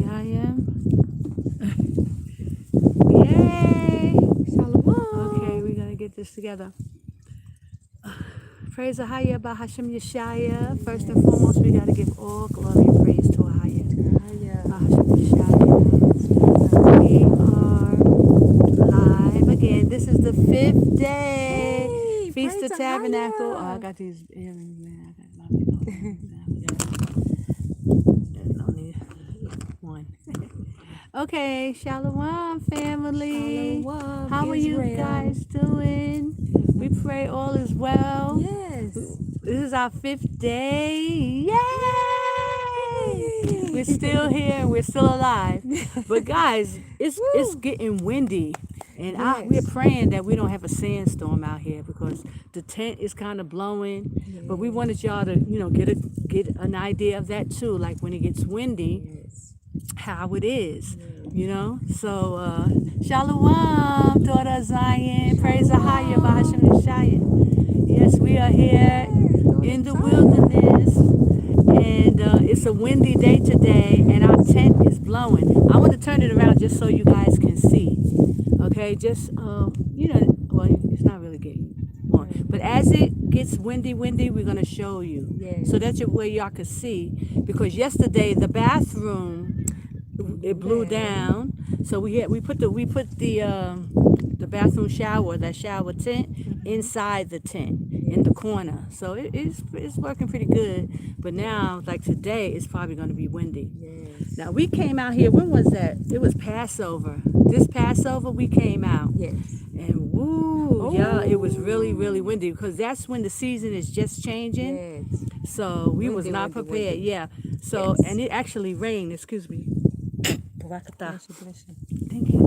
AHAYAH. Yay! Shalom. Okay, we're gonna get this together. Praise AHAYAH by Hashem Yashaya. First and foremost, we gotta give all glory and praise to AHAYAH. By Hashem Yashaya. We are live again. This is the 5th day. Hey, Feast of praise Tabernacle. AHAYAH. Oh, I got these earrings, man. I got a lot of people. Only one. Okay, Shalom family. Shalom, How are you Israel. guys doing? We pray all is well. Yes. This is our 5th day. Yay! We're still here and we're still alive. But guys, it's getting windy. And we're praying that we don't have a sandstorm out here because the tent is kind of blowing. Yes. But we wanted y'all to, get an idea of that too. Like when it gets windy, how it is, So, Shalom, daughter Zion. Praise AHAYAH by Hashem Yashaya. Yes, we are here in the wilderness. And it's a windy day today. And our tent is blowing. I want to turn it around just so you guys can see. Okay, just, well, it's not really getting on. But as it gets windy, we're going to show you. Yes. So that's where y'all can see. Because yesterday, the bathroom, it blew down. So we put the bathroom shower, that shower tent, inside the tent, in the corner. So it's working pretty good. But now, like today, it's probably going to be windy. Yes. Now, we came out here, when was that? It was Passover. This Passover, we came out. Yes. And woo, yeah, it was really, really windy because that's when the season is just changing. Yes. So we was not prepared. Yeah. So, and it actually rained, excuse me. Bless you. Thank you.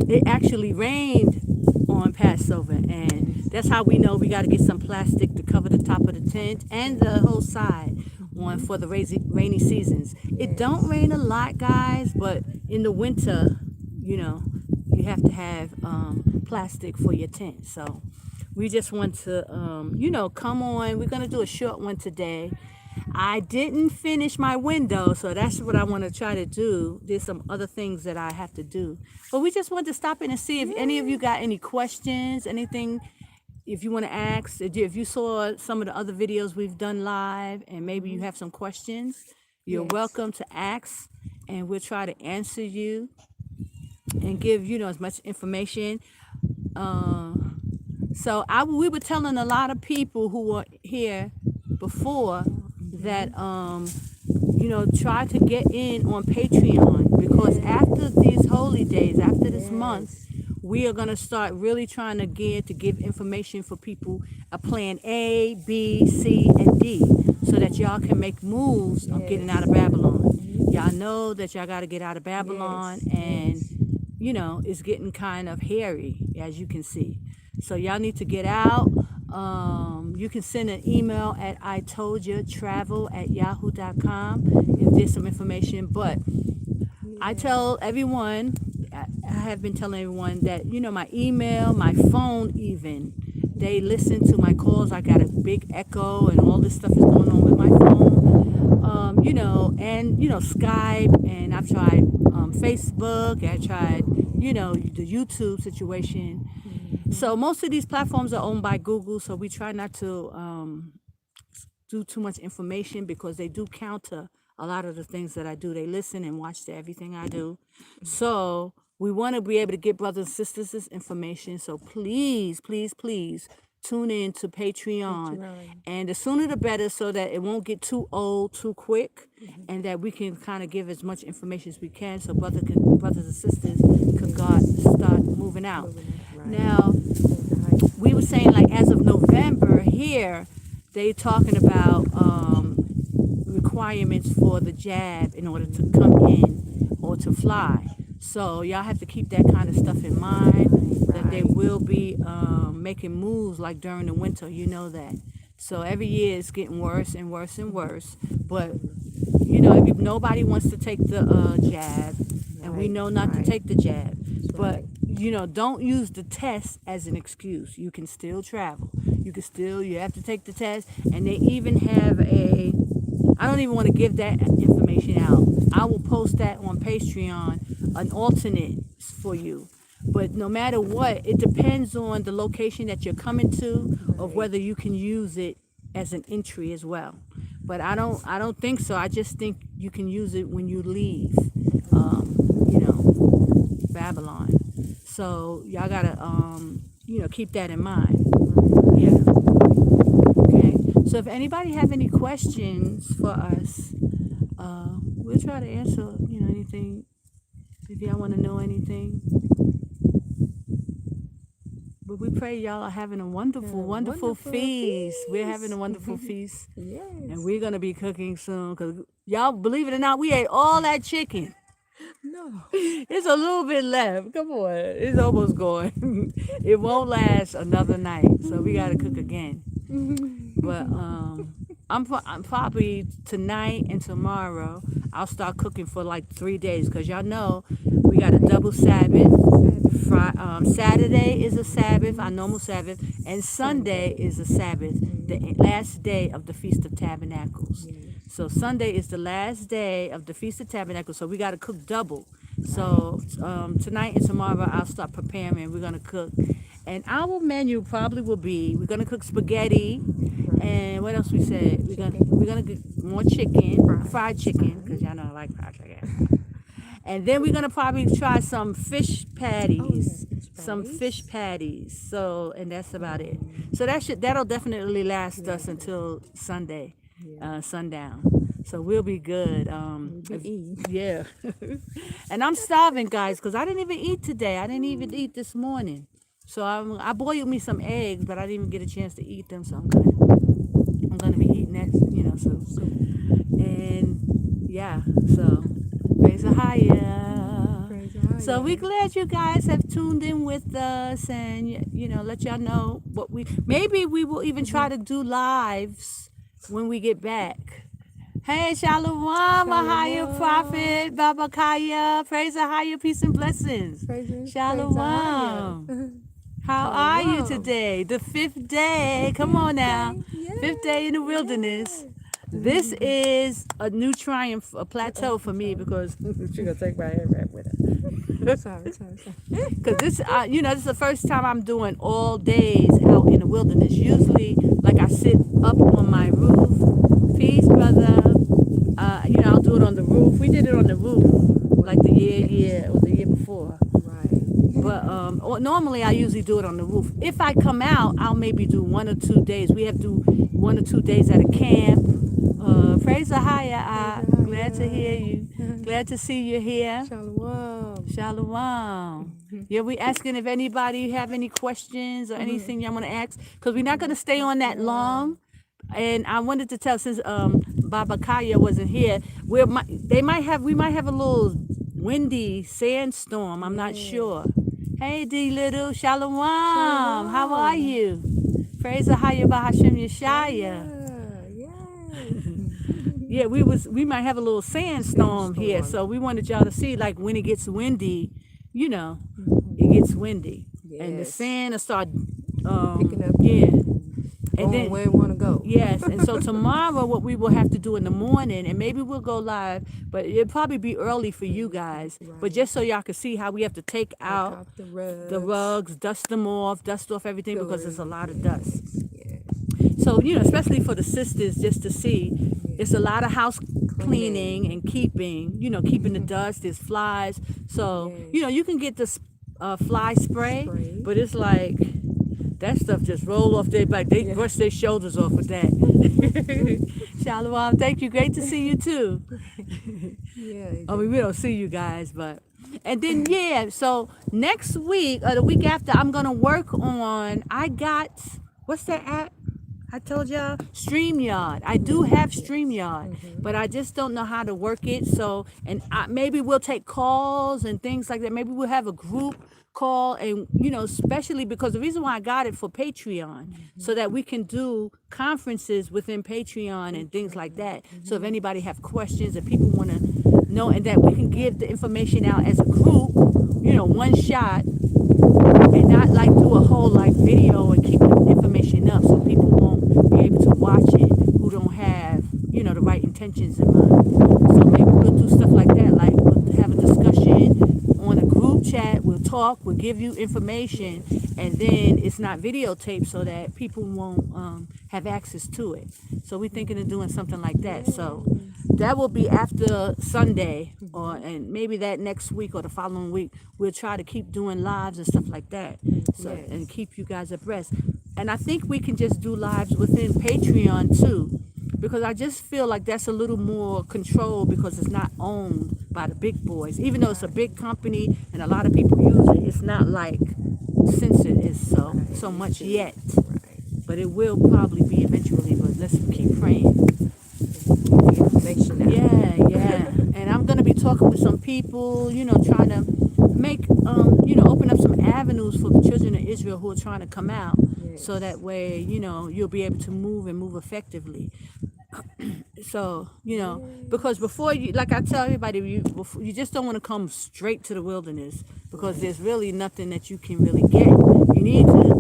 It actually rained on Passover, and that's how we know we got to get some plastic to cover the top of the tent and the whole side on for the rainy seasons. It don't rain a lot, guys, but in the winter, you have to have plastic for your tent. So we just want to, come on. We're going to do a short one today. I didn't finish my window, so that's what I want to try to do. There's some other things that I have to do. But we just want to stop in and see if any of you got any questions, anything, if you want to ask, if you saw some of the other videos we've done live and maybe you have some questions, you're welcome to ask, and we'll try to answer you and give, as much information. So we were telling a lot of people who were here before that try to get in on Patreon, because after these holy days, after this month, we are going to start really trying to give information for people, a plan A, B, C, and D, so that y'all can make moves of getting out of Babylon. Y'all know that y'all got to get out of Babylon, and it's getting kind of hairy, as you can see. So y'all need to get out. You can send an email at itojatravel@yahoo.com if there's some information. But I tell everyone, I have been telling everyone that, my email, my phone even, they listen to my calls. I got a big echo and all this stuff is going on with my phone. And, Skype, and I've tried Facebook, I tried, the YouTube situation. So most of these platforms are owned by Google, so we try not to do too much information because they do counter a lot of the things that I do. They listen and watch everything I do. So we want to be able to get brothers and sisters this information. So please, please, please tune in to Patreon. And the sooner the better, so that it won't get too old too quick, and that we can kind of give as much information as we can, so brothers and sisters could start moving out. Now, we were saying, like, as of November here, they talking about requirements for the jab in order to come in or to fly. So y'all have to keep that kind of stuff in mind, that they will be making moves like during the winter, that. So every year it's getting worse and worse and worse. But, nobody wants to take the jab, and we know not to take the jab. But, don't use the test as an excuse. You can still travel. You have to take the test. And they even have I don't even want to give that information information out. I will post that on Patreon, an alternate for you. But no matter what, it depends on the location that you're coming to, of whether you can use it as an entry as well. But I don't think so. I just think you can use it when you leave, Babylon. So y'all gotta, keep that in mind. Yeah. Okay. So if anybody have any questions for us, we'll try to answer, anything. If y'all want to know anything. But we pray y'all are having a wonderful feast. We're having a wonderful feast. Yes. And we're going to be cooking soon. Because y'all, believe it or not, we ate all that chicken. No. It's a little bit left. Come on. It's almost gone. It won't last another night. So we got to cook again. But I'm probably tonight and tomorrow, I'll start cooking for like 3 days. Because y'all know we got a double Sabbath. Saturday is a Sabbath, our normal Sabbath, and Sunday is a Sabbath, the last day of the Feast of Tabernacles. So Sunday is the last day of the Feast of Tabernacles, so we got to cook double. So tonight and tomorrow I'll start preparing. We're going to cook. And our menu probably will be, we're going to cook spaghetti, and what else we said? We're gonna get more chicken, fried chicken, because y'all know I like fried chicken. And then we're gonna probably try some fish patties, fish patties. So, and that's about it. So that'll definitely last us until Sunday, sundown. So we'll be good. Yeah. And I'm starving, guys, because I didn't even eat today. I didn't even eat this morning. So I boiled me some eggs, but I didn't even get a chance to eat them. So I'm gonna be eating that, So, and yeah, so. Praise AHAYAH. So we're glad you guys have tuned in with us, and let y'all know what maybe we will even try to do lives when we get back. Hey, Shalom, AHAYAH Prophet, Baba Kaya, praise AHAYAH, peace and blessings. Shalom. How are you today? The 5th day. Come on now. 5th day in the wilderness. This is a new triumph, a plateau for me, because she's gonna take my hair wrap with her. Sorry. Because this, this is the first time I'm doing all days out in the wilderness. Usually, like I sit up on my roof. Peace, brother. I'll do it on the roof. We did it on the roof, like the year before. Right. But normally I usually do it on the roof. If I come out, I'll maybe do 1 or 2 days. We have to do 1 or 2 days at a camp. Praise AHAYAH. Glad to hear you. Glad to see you here. Shalom. Yeah, we asking if anybody have any questions or anything y'all want to ask, because we're not going to stay on that long. And I wanted to tell, since Baba Kaya wasn't here, we might have a little windy sandstorm. I'm not sure. Hey, D Little. Shalom. How are you? Praise AHAYAH Bahashem Yashaya. Yeah, we might have a little sandstorm here, so we wanted y'all to see, like, when it gets windy, it gets windy, and the sand will start picking up. Yeah, And then where we want to go. Yes, and so tomorrow, what we will have to do in the morning, and maybe we'll go live, but it'll probably be early for you guys. Right. But just so y'all can see how we have to take out the rugs, dust off everything, because there's a lot of dust. Yeah. So, especially for the sisters, just to see, it's a lot of house cleaning and keeping the dust. There's flies. So, you can get this fly spray, but it's like, that stuff just roll off their back. They brush their shoulders off with that. Shalom, thank you. Great to see you too. I mean, we don't see you guys, but. And then, so next week, or the week after, I'm going to work on, what's that app? I told y'all, StreamYard. I do have StreamYard, but I just don't know how to work it. So, and maybe we'll take calls and things like that. Maybe we'll have a group call, and especially because the reason why I got it for Patreon, so that we can do conferences within Patreon and things like that. So if anybody have questions, if people want to know, and that we can give the information out as a group, one shot, and not like do a whole video and keep the information up, so people won't be able to watch it who don't have the right intentions in mind. So maybe that we'll talk, we'll give you information, and then it's not videotaped so that people won't have access to it. So we're thinking of doing something like that. So that will be after Sunday, and maybe that next week or the following week. We'll try to keep doing lives and stuff like that, so and keep you guys abreast. And I think we can just do lives within Patreon too, because I just feel like that's a little more control because it's not owned by the big boys. Even though it's a big company and a lot of people use it, it's not like censored is so much yet. But it will probably be eventually. But let's keep praying. Yeah. And I'm gonna be talking with some people, trying to make, open up some avenues for the children of Israel who are trying to come out, so that way, you'll be able to move effectively. So, because before you, like I tell everybody, you just don't want to come straight to the wilderness, because there's really nothing that you can really get. You need to,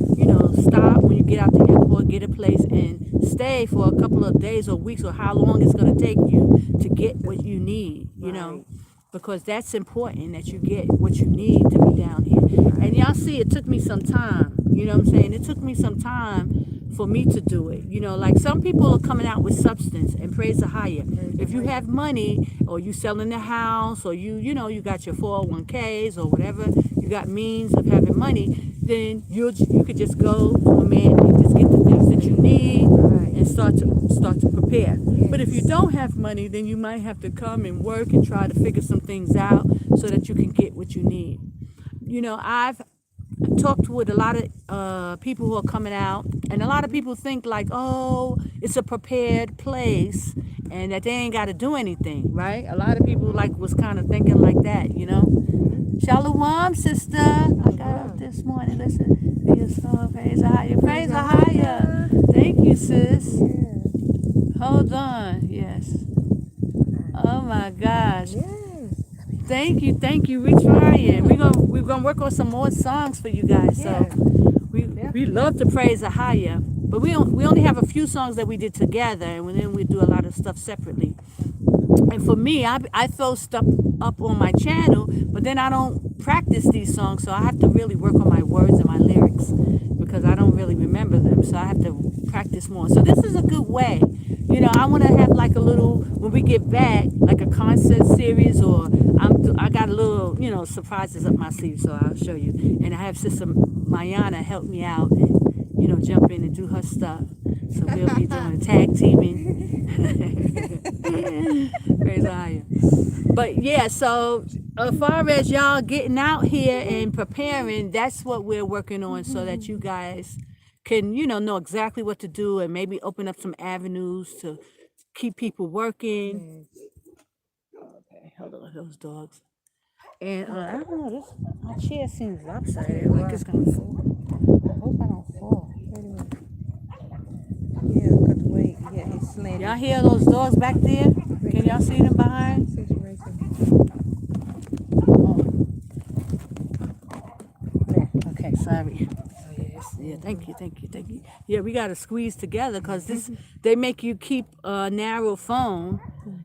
stop when you get out the airport, get a place and stay for a couple of days or weeks or how long it's going to take you to get what you need, because that's important, that you get what you need to be down here. And y'all see, it took me some time, it took me some time for me to do it. Like some people are coming out with substance, and praise the higher. If you have money, or you selling the house, or you got your 401ks or whatever, you got means of having money, then you could just go to a man and just get the things that you need and start to prepare. But if you don't have money, then you might have to come and work and try to figure some things out so that you can get what you need. I've talked with a lot of people who are coming out, and a lot of people think like, oh, it's a prepared place and that they ain't got to do anything, right? A lot of people was kind of thinking like that, Shalom, sister. I got up this morning. Listen to your song. Praise AHAYAH. Praise AHAYAH. Thank you, sis. Hold on. Yes. Oh my gosh. Thank you. We're trying. We're gonna work on some more songs for you guys. So we love to praise AHAYAH, but we only have a few songs that we did together, and then we do a lot of stuff separately. And for me, I throw stuff up on my channel, but then I don't practice these songs, so I have to really work on my words and my lyrics because I don't really remember them. So I have to practice more. So this is a good way. I want to have like a little, when we get back, like a concert series, or I got a little, surprises up my sleeve, so I'll show you. And I have Sister Mayana help me out and, jump in and do her stuff. So we'll be doing tag teaming. Praise AHAYAH. But yeah, so as far as y'all getting out here and preparing, that's what we're working on, so that you guys can, know exactly what to do, and maybe open up some avenues to keep people working. Okay, hold on, those dogs. And I don't know, my chair seems lopsided, like it's gonna fall. I hope I don't fall. Yeah, got to wait. Yeah, it's slanted. Y'all hear those dogs back there? Can y'all see them behind? Okay, sorry. Yeah, thank you. Yeah, we got to squeeze together because they make you keep a narrow phone,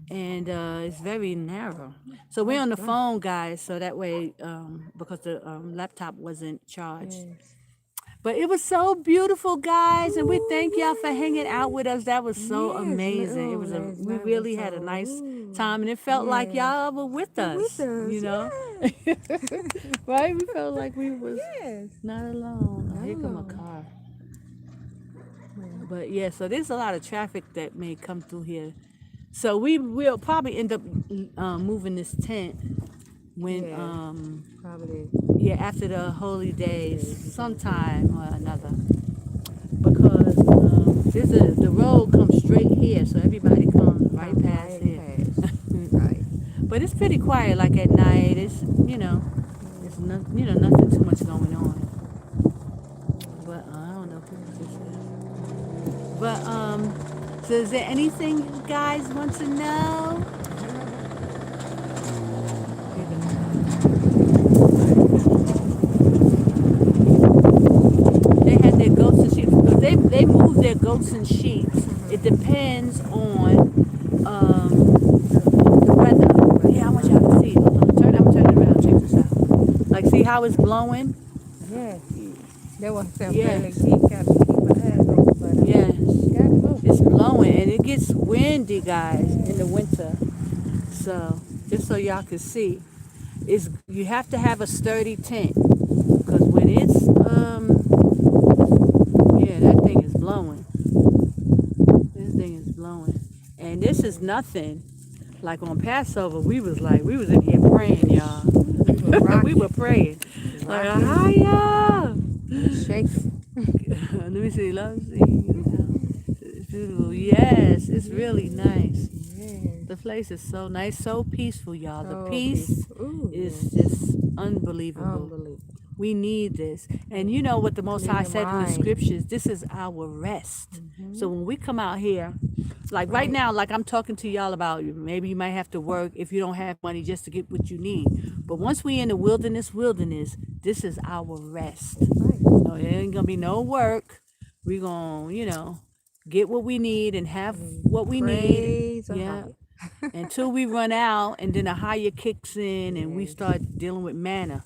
and it's very narrow. So we're on the phone, guys, so that way, because the laptop wasn't charged. But it was so beautiful, guys, and we thank y'all for hanging out with us. That was so amazing. It was we really had a nice time, and it felt like y'all were with us, right? We felt like we was not alone. Here come a car. But yeah, so there's a lot of traffic that may come through here. So we will probably end up moving this tent when probably after the holy days, sometime or another, because the road comes straight here, so everybody comes right past here. Right. But it's pretty quiet, like at night. It's it's nothing too much going on. But I don't know who this is. But so is there anything you guys want to know? They had their goats and sheep, because they move their goats and sheep. It depends on the weather. Yeah, I want y'all to see. Hold on, I'm turning around. Check this out. Like, see how it's blowing? Yes. That was some Yes. really keep got to keep my eyes open, but Yes. gotta move. It's blowing and it gets windy, guys, in the winter. So just so y'all can see, it's you have to have a sturdy tent because when it's yeah, that thing is blowing. This thing is blowing, and this is nothing. Like on Passover, we was in here praying, y'all. We were praying. Like AHAYAH. Shaking. Let me see. It's beautiful. Yes, it's really nice. Yes. The place is so nice, so peaceful, y'all. The So peace peaceful. Ooh, is just unbelievable. unbelievable. We need this. And you know what the Most Clear High your said in the mind. scriptures? This is our rest. So when we come out here, like right Right. now, like I'm talking to y'all about, maybe you might have to work if you don't have money just to get what you need. But once we in the wilderness, this is our rest. Right. So it ain't gonna be no work. We gonna, get what we need and have what we need. Praise Yeah. AHAYAH. Until we run out and then AHAYAH kicks in and we Yes. start dealing with manna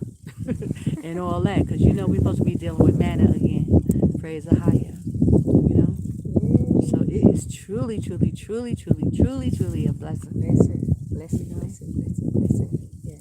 and all that. Because we're supposed to be dealing with manna again. Praise AHAYAH. So it is truly, truly, truly, truly, truly, truly a blessing. Blessing. Yeah.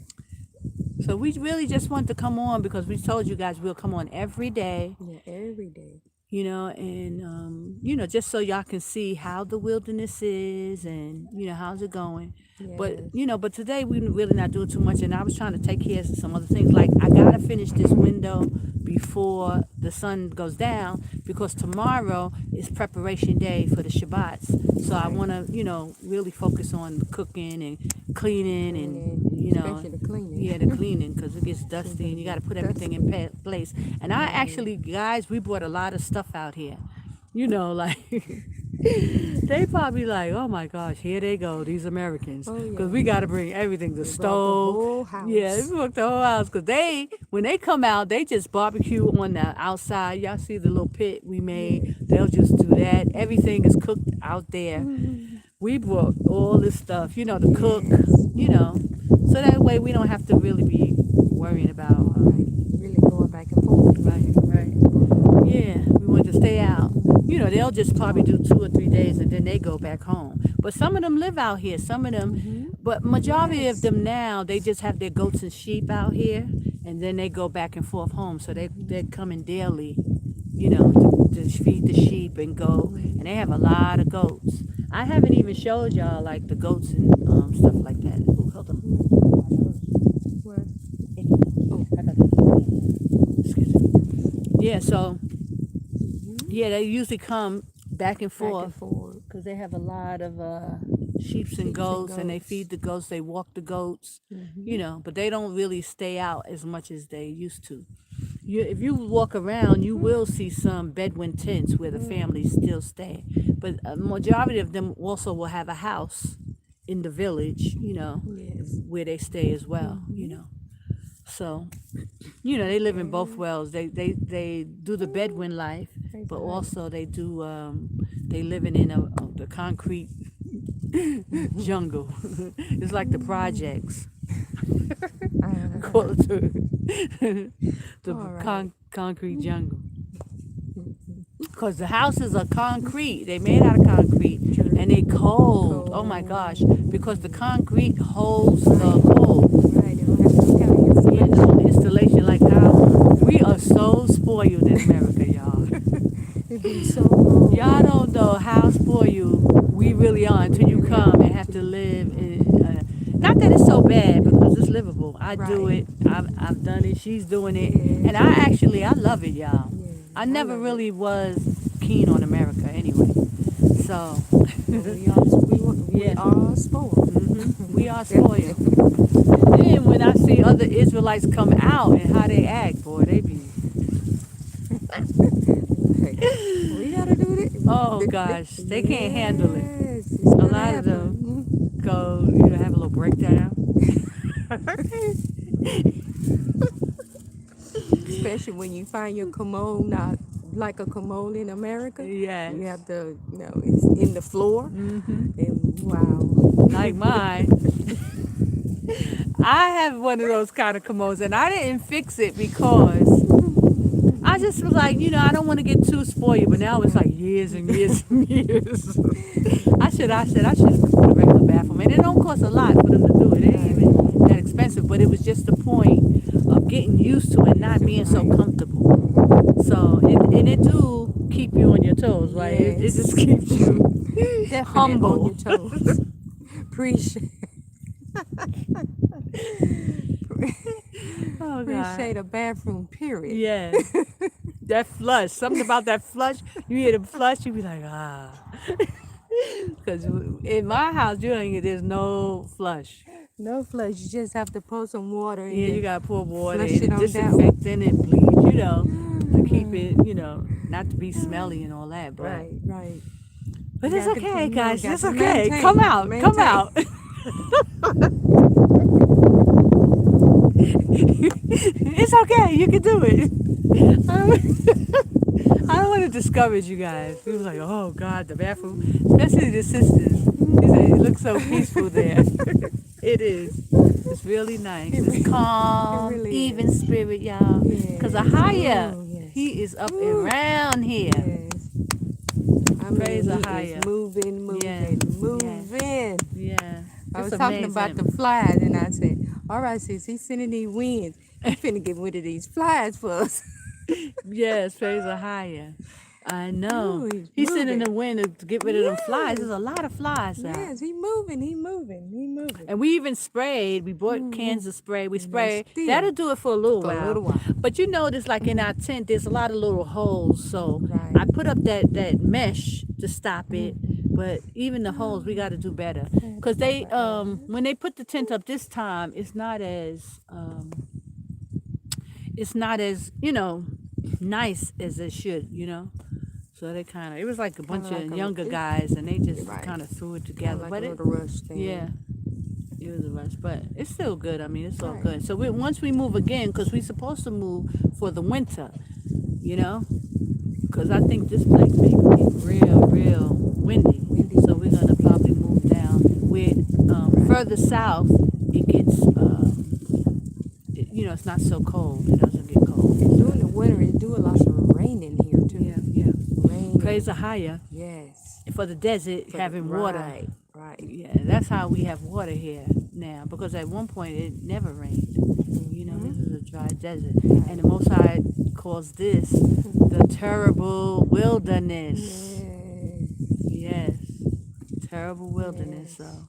So we really just want to come on because we told you guys we'll come on every day. Yeah, every day. And just so y'all can see how the wilderness is and how's it going. But Yes. but today we really not doing too much, and I was trying to take care of some other things. Like I gotta finish this window before the sun goes down because tomorrow is preparation day for the Shabbats. So I Right. want to really focus on cooking and cleaning and especially the cleaning. yeah, the cleaning because it gets dusty and you got to put everything in place. And I actually, guys, we brought a lot of stuff out here. Like they probably like, oh my gosh, here they go, these Americans, Oh, yeah. because we got to bring everything, the They brought the stove. whole house. Yeah, we booked the whole house because when they come out, they just barbecue on the outside. Y'all see the little pit we made? They'll just do that. Everything is cooked out there. We brought all this stuff, to cook, so that way we don't have to really be worrying about. Really going back and forth. Right. Yeah, we want to stay out. They'll just probably do 2 or 3 days and then they go back home. But some of them live out here. Some of them, but majority of them now, they just have their goats and sheep out here, and then they go back and forth home. So they're coming daily, to feed the sheep and go. And they have a lot of goats. I haven't even showed y'all like the goats and stuff like that. Ooh, hold on. What? Oh, I got it. Excuse me. Yeah, so they usually come back and Back forth and forth. because they have a lot of sheeps and goats, and they feed the goats, they walk the goats, but they don't really stay out as much as they used to. If you walk around, you will see some Bedouin tents where the families still stay, but a majority of them also will have a house in the village, Yes. where they stay as well, So, they live in both worlds. They do the Bedouin life, but also they do they living in the concrete jungle. It's like the projects. Call it the All concrete jungle. Because the houses are concrete. They made out of concrete. And they cold. Oh my gosh. Because the concrete holds the cold. Right. They don't have no kind of Yeah, no installation like how we are so spoiled in America, y'all. It'd be so cold. Y'all don't know how spoiled we really are until you come and have to live in. Not that it's so bad because it's livable. I do it. I've done it. She's doing it, and I love it, y'all. Yeah, I never really was keen on America anyway. So we are spoiled. we are spoiled. Then when I see other Israelites come out and how they act, boy, they be. We gotta do this. Oh gosh, they can't handle it. Yes, it's A gonna lot of happen. them go, have a little breakdown. Especially when you find your commode not like a commode in America. Yes. You have to, it's in the floor. And wow. Like mine. I have one of those kind of commodes, and I didn't fix it because I just was like, I don't want to get too spoiled. But now it's like years and years and years. I said I should put a regular bathroom, and it don't cost a lot for them to do it. It ain't even that expensive, but it was just the point of getting used to it, not being so comfortable. So it do keep you on your toes, right? It just keeps you Definitely humble. on your toes. Appreciate. Oh, God. Appreciate a bathroom, period. Yeah. That flush. Something about that flush. You hear the flush, you be like, ah. Because in my house, there's no flush. No flush. You just have to pour some water in. Yeah, you got to pour water flush and it on disinfectant and bleach, to keep it, not to be smelly and all that. But, Right. But You it's got to- okay, guys. got It's to okay. maintain. Come out. Come Maintain. out. It's okay. You can do it. I don't want to discourage you guys. People like, oh God, the bathroom, especially the sisters. They say, it looks so peaceful there. It is. It's really nice. It's calm, really even is. spirit, y'all. Because AHAYAH, Oh, yes. he is up and around here. Yes. I Praise mean, he AHAYAH. is moving. Yeah. I was It's talking about amazing. the flies, and I said, all right, sis, he's sending these winds. He finna get rid of these flies for us. Yes, praise AHAYAH. I know. Ooh, he's He's sending moving. the wind to get rid of them flies. There's a lot of flies out. Yes, he moving. And we even sprayed. We bought cans of spray. We sprayed. still. That'll do it for a little For a while. little while. But you notice, like in our tent, there's a lot of little holes. So Right. I put up that mesh to stop it. But even the holes, we got to do better. Because they, when they put the tent up this time, it's not as nice as it should, So they it was like a bunch like of a- younger guys, and they just Right. kind of threw it Kinda together. like But a it, little rush thing. yeah, it was a rush, but it's still good. I mean, it's all Right. good. So once we move again, because we're supposed to move for the winter, because I think this place may be real windy. So we're gonna probably move down. Where further south, it gets, it's not so cold. It doesn't get cold. During the winter, it do a lot of rain in here, too. Yeah. Rain. Praise AHAYAH. Yes. For the desert, having water. Right. Yeah, that's how we have water here now. Because at one point it never rained. This is a dry desert, and the Most High calls this the terrible wilderness. Yes, terrible wilderness. So,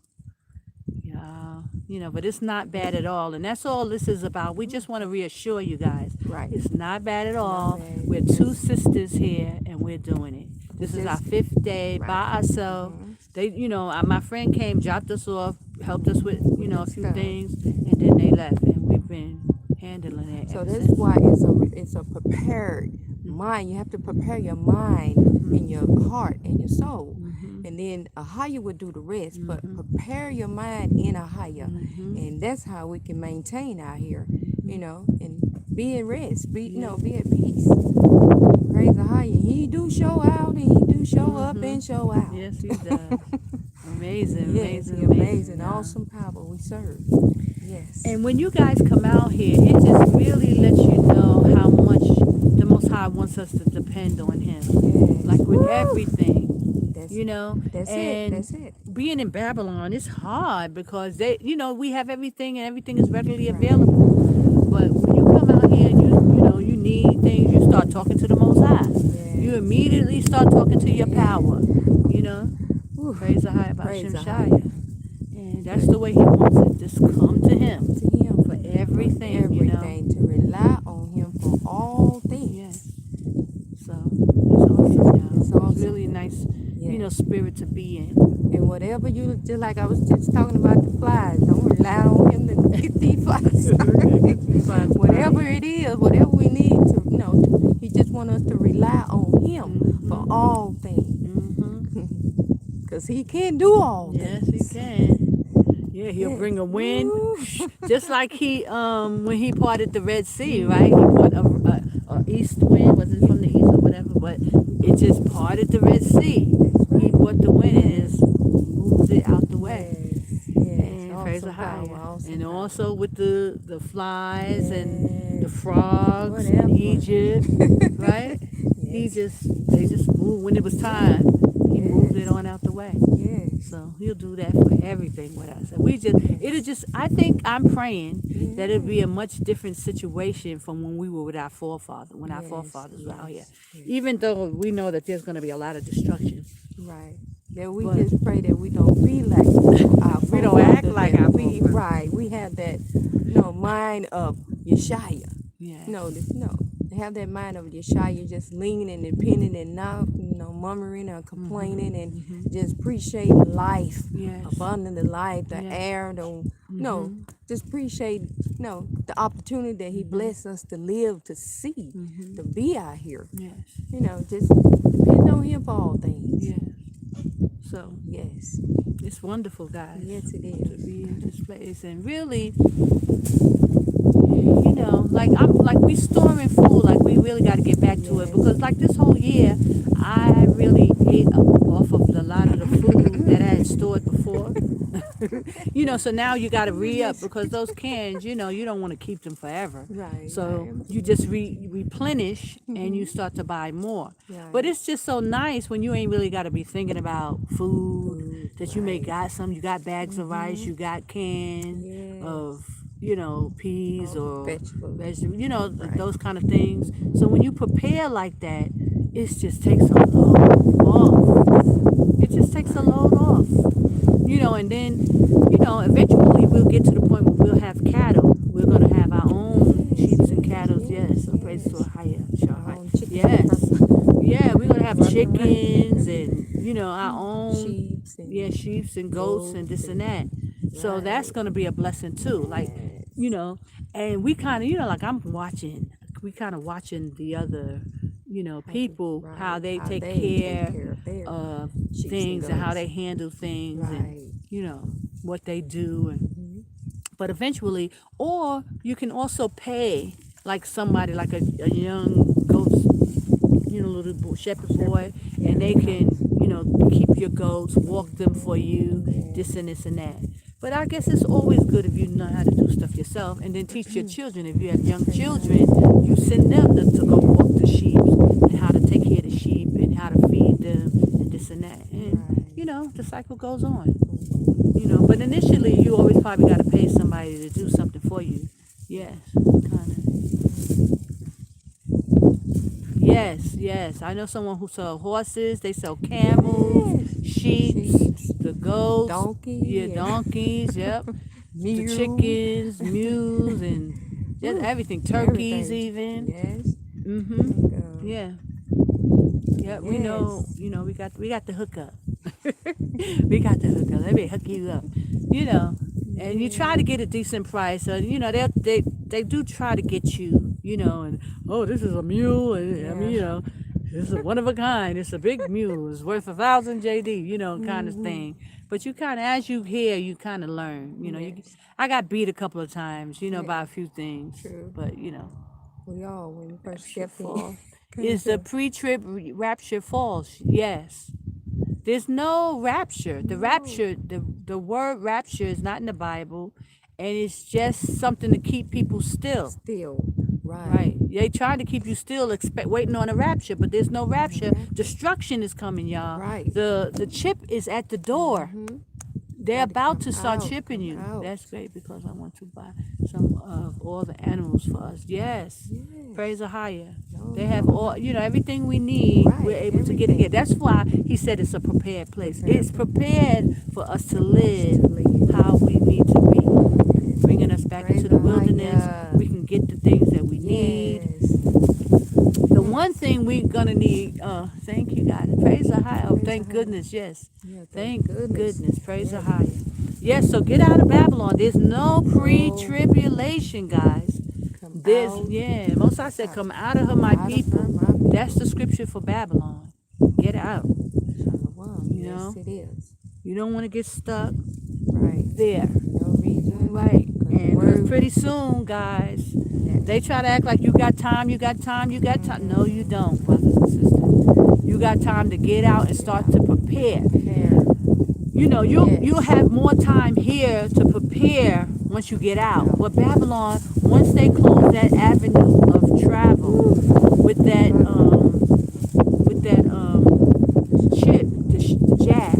but it's not bad at all, and that's all this is about. We just want to reassure you guys. Right. It's not bad at all. bad. We're two sisters here, and we're doing it. This is our 5th day by ourselves. They, my friend came, dropped us off, helped us with, a few Stuff. things, and then they left, and we've been handling it. So ever that's since. why it's a prepared mind. You have to prepare your mind and your heart and your soul. And then AHAYAH would do the rest, but prepare your mind in AHAYAH. And that's how we can maintain out here, and be at rest, be at peace. Praise AHAYAH. He do show out and he do show up and show out. Yes, he does. Amazing, Yes, amazing. amazing, awesome power we serve. Yes. And when you guys come out here, it just really lets you know how much the Most High wants us to depend on Him. Yes. Like with everything, That's and That's it. being in Babylon is hard because we have everything and everything is readily available. But when you come out here and you need things, you start talking to the Most High. You immediately start talking to your power. Praise AHAYAH about Praise Yashaya. And that's the way He wants it. Just come to Him for everything. Everything, to rely on Him for all things. Yes. So it's awesome, y'all. It's awesome. It's really nice, spirit to be in. And whatever just like I was just talking about the flies, don't rely on Him to get these flies. Whatever it is, whatever we need to, He just wants us to rely on Him for all things. Because He can do all Yes, things. He can. Yeah, He'll bring a wind, just like He when He parted the Red Sea, right? He brought a east wind, was it from the east or whatever? But it just parted the Red Sea. He brought the wind and just moved it out the way. Yes. And praise praise awesome AHAYAH. power, awesome And power. also with the flies and the Yes. frogs Whatever. in Egypt, right? Yes. They just moved when it was time. He moved it on out the way. Yes. So he'll do that for everything with us. And I think I'm praying that it'll be a much different situation from when we were with our forefathers, when our forefathers were out here. Yes. Even though we know that there's going to be a lot of destruction. Right. That we But- just pray that we don't be like our We don't act forefathers, like that our we forefathers. right. We have that mind of Yashaya. Yeah. No, have that mind of Yashaya, just leaning and depending and not murmuring or complaining and just appreciating life, Yes. abundant life, the Yes. air, just appreciate the opportunity that He blessed us to live, to see, to be out here. Yes. Just depend on Him for all things. Yes. So Yes. it's wonderful, guys. Yes, it To is. be in this place and really, like we storming food, like we really got to get back to it, because like this whole year, I really ate off of a lot of the food that I had stored before. So now you got to re-up, because those cans, you don't want to keep them forever. Right. So right. you just replenish and you start to buy more. Right. But it's just so nice when you ain't really got to be thinking about food, that you may got some, you got bags of rice, you got cans Yes. of, peas or Vegetables. like those kind of things. So when you prepare like that, it just takes a load off. It just takes a load off. And then, eventually we'll get to the point where we'll have cattle. We're going to have our own sheep and cattle. Yes. So praise to AHAYAH. Yes. Yeah, we're going to have chickens and, our own. Sheeps and Sheep and goats and this and that. So that's going to be a blessing too. Like, and we kind of, like we kind of watching the other, people, how they take care of sheeps things and how goats. they handle things Right. and, what they do. And but eventually, or you can also pay like somebody, like a young goat, little shepherd boy, and they can, keep your goats, walk them for you, this and this and that. But I guess it's always good if you know how to do stuff yourself, and then teach your children. If you have young children, you send them to go walk the sheep and how to take care of the sheep and how to feed them and this and that. And, the cycle goes on. But initially, you always probably got to pay somebody to do something for you. Yes, kind of. Yes. I know someone who sells horses. They sell camels, sheep, the goats, donkeys, yep. The chickens, mules, and just everything. Turkeys, even. Yes. Yeah. Yeah, we know. We got the hookup. We got the hookup. Let me hook you up. And you try to get a decent price. So they do try to get you. And this is a mule, and this is one of a kind. It's a big mule. It's worth 1,000 JD. Kind of thing. But you kind of, as you hear, you kind of learn. I got beat a couple of times. By a few things. True. But We all, when we first stepped fall. in. Is the pre-trib rapture false? Yes. There's no rapture. The rapture, the word rapture is not in the Bible, and it's just something to keep people still. Still. Right. They try to keep you still, waiting on a rapture, but there's no rapture. Destruction is coming, y'all. Right. The chip is at the door. They're about to start chipping you. out. That's great, because I want to buy some of all the animals for us. Yes. Praise AHAYAH. They have all, everything we need. Right, We're able to get it here. That's why he said it's a prepared place. It's prepared for us to live how we need to be. Bringing us back Praise into the wilderness. AHAYAH. We can get the things that we need. The one thing we're going to need, thank you, God. Praise AHAYAH. Oh, thank goodness, yes. Yeah, Thank goodness. Praise AHAYAH. Yes, so get out of Babylon. There's no pre-tribulation, guys. Most I said, come out of her, my people. That's the scripture for Babylon. Get out. Yes, it is. You don't want to get stuck Right. there. No reason. Right. And 'cause pretty soon, guys, they try to act like you got time. No, you don't, brothers and sisters. You got time to get out and start to prepare. you'll have more time here to prepare once you get out. But Babylon, once they close that avenue of travel with that chip, the jab,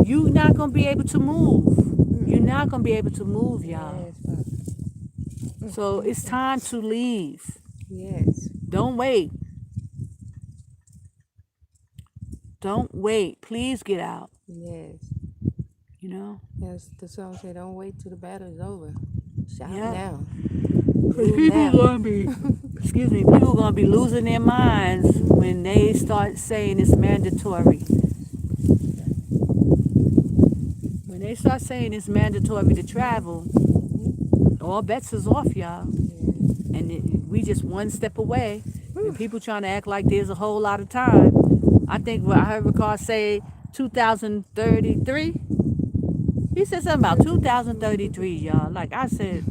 you're not gonna be able to move. You're not gonna be able to move, y'all. So it's time to leave. Yes. Don't wait. Don't wait. Please get out. Yes. As the song said, don't wait till the battle is over. Shout now. People gonna be, excuse me, people gonna be losing their minds when they start saying it's mandatory. When they start saying it's mandatory to travel, all bets is off, y'all. And we just one step away. And people trying to act like there's a whole lot of time. I think what I heard Ricard say 2033. He said something about 2033, y'all. Like I said,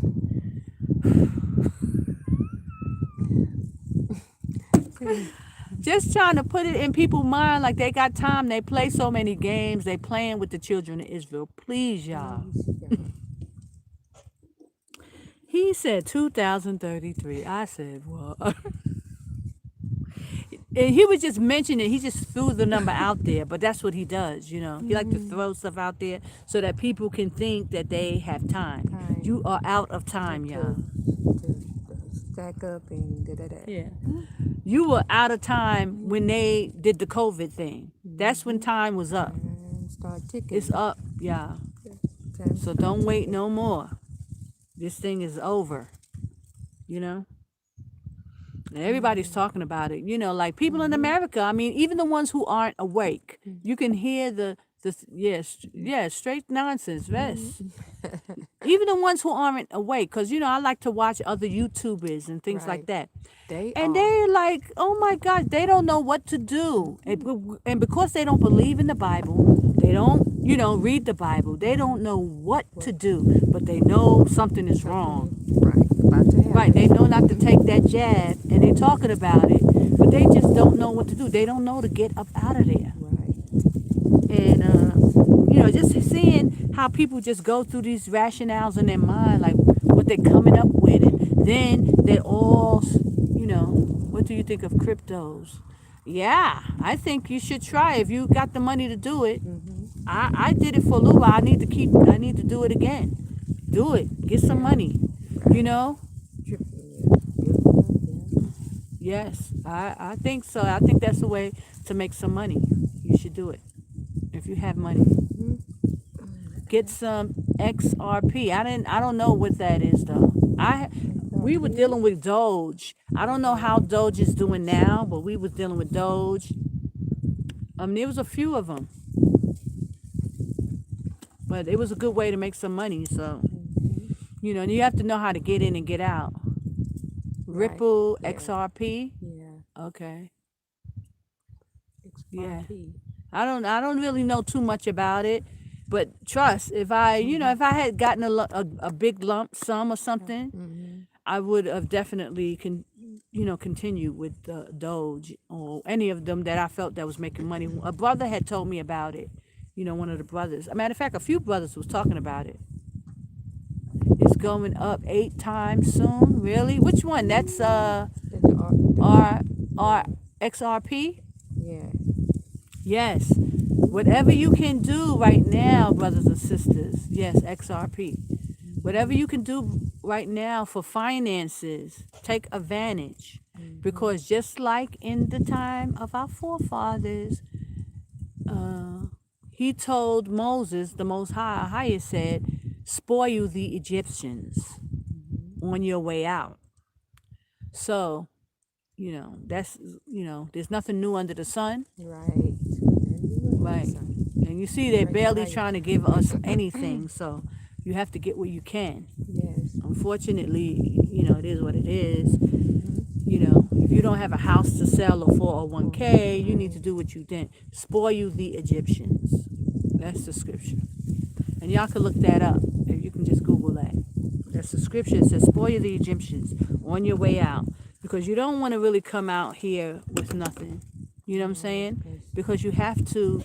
just trying to put it in people's mind like they got time. They play so many games. They playing with the children of Israel. Please, y'all. He said 2033. I said, well. And he was just mentioning, he just threw the number out there, but that's what he does, He like to throw stuff out there so that people can think that they have time. You are out of time, y'all. To stack up and da-da-da. Yeah. You were out of time when they did the COVID thing. That's when time was up. Start ticking. It's up, y'all. So don't wait no more. This thing is over, And everybody's talking about it, like people in America. I mean, even the ones who aren't awake, you can hear the straight nonsense. Yes. Even the ones who aren't awake, because I like to watch other YouTubers and things like that. They're like, oh my God, they don't know what to do, and because they don't believe in the Bible, they don't, read the Bible. They don't know what to do, but they know something is wrong. Right, they know not to take that jab, and they're talking about it, but they just don't know what to do. They don't know to get up out of there. Right. And, just seeing how people just go through these rationales in their mind, like what they're coming up with, and then they all, what do you think of cryptos? Yeah, I think you should try if you got the money to do it. I did it for a little while. I need to do it again. Do it. Get some money, Yes, I think so. I think that's a way to make some money. You should do it if you have money. Get some XRP. I don't know what that is though. We were dealing with Doge. I don't know how Doge is doing now, but we was dealing with Doge. There was a few of them, but it was a good way to make some money. So, and you have to know how to get in and get out. Ripple, XRP. Yeah. Okay. XRP. Yeah. I don't really know too much about it, but trust, if I had gotten a big lump sum or something, I would have definitely continued with Doge or any of them that I felt that was making money. A brother had told me about it. One of the brothers. As a matter of fact, a few brothers was talking about it. It's going up 8 times soon. Really? Which one? That's XRP? Yeah. Yes. Whatever you can do right now, brothers and sisters. Yes, XRP. Whatever you can do right now for finances, take advantage. Because just like in the time of our forefathers, he told Moses, the Most High, AHAYAH said, spoil the Egyptians on your way out. So, that's, there's nothing new under the sun. Right. Right. And you see, they're barely trying to give us anything. So you have to get what you can. Yes. Unfortunately, it is what it is. If you don't have a house to sell or 401k, you need to do what you did. Spoil the Egyptians. That's the scripture. And y'all can look that up. If you can just Google that. That's the scripture. It says, spoil the Egyptians on your way out. Because you don't want to really come out here with nothing. You know what I'm saying? Because you have to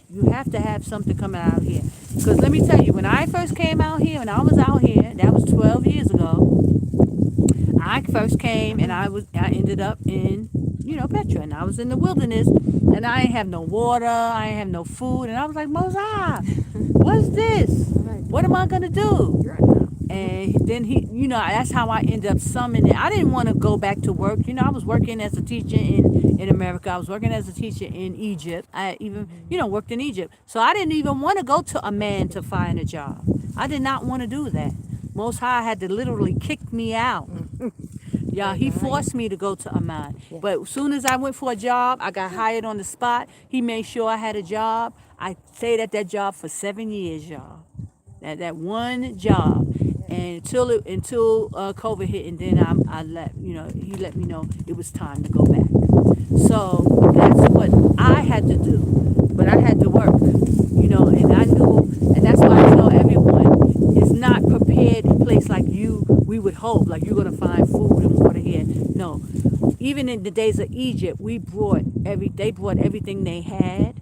have something coming out here. Because let me tell you, when I first came out here, when I was out here, that was 12 years ago. I first came and I ended up in, Petra, and I was in the wilderness, and I ain't have no water, I ain't have no food, and I was like, Moses, what's this? What am I gonna do? And then that's how I ended up summoning. I didn't want to go back to work. I was working as a teacher in America. I was working as a teacher in Egypt. I even, worked in Egypt. So I didn't even want to go to a man to find a job. I did not want to do that. Most High had to literally kick me out. Yeah, he forced me to go to Amman. Yeah. But as soon as I went for a job, I got hired on the spot. He made sure I had a job. I stayed at that job for 7 years, y'all. That one job, and until COVID hit, and then I let he let me know it was time to go back. So that's what I had to do, but I had to work, and I knew, and that's why I tell everyone, it's not prepared place like we would hope, like you're gonna find food and water here. No, even in the days of Egypt, they brought everything they had.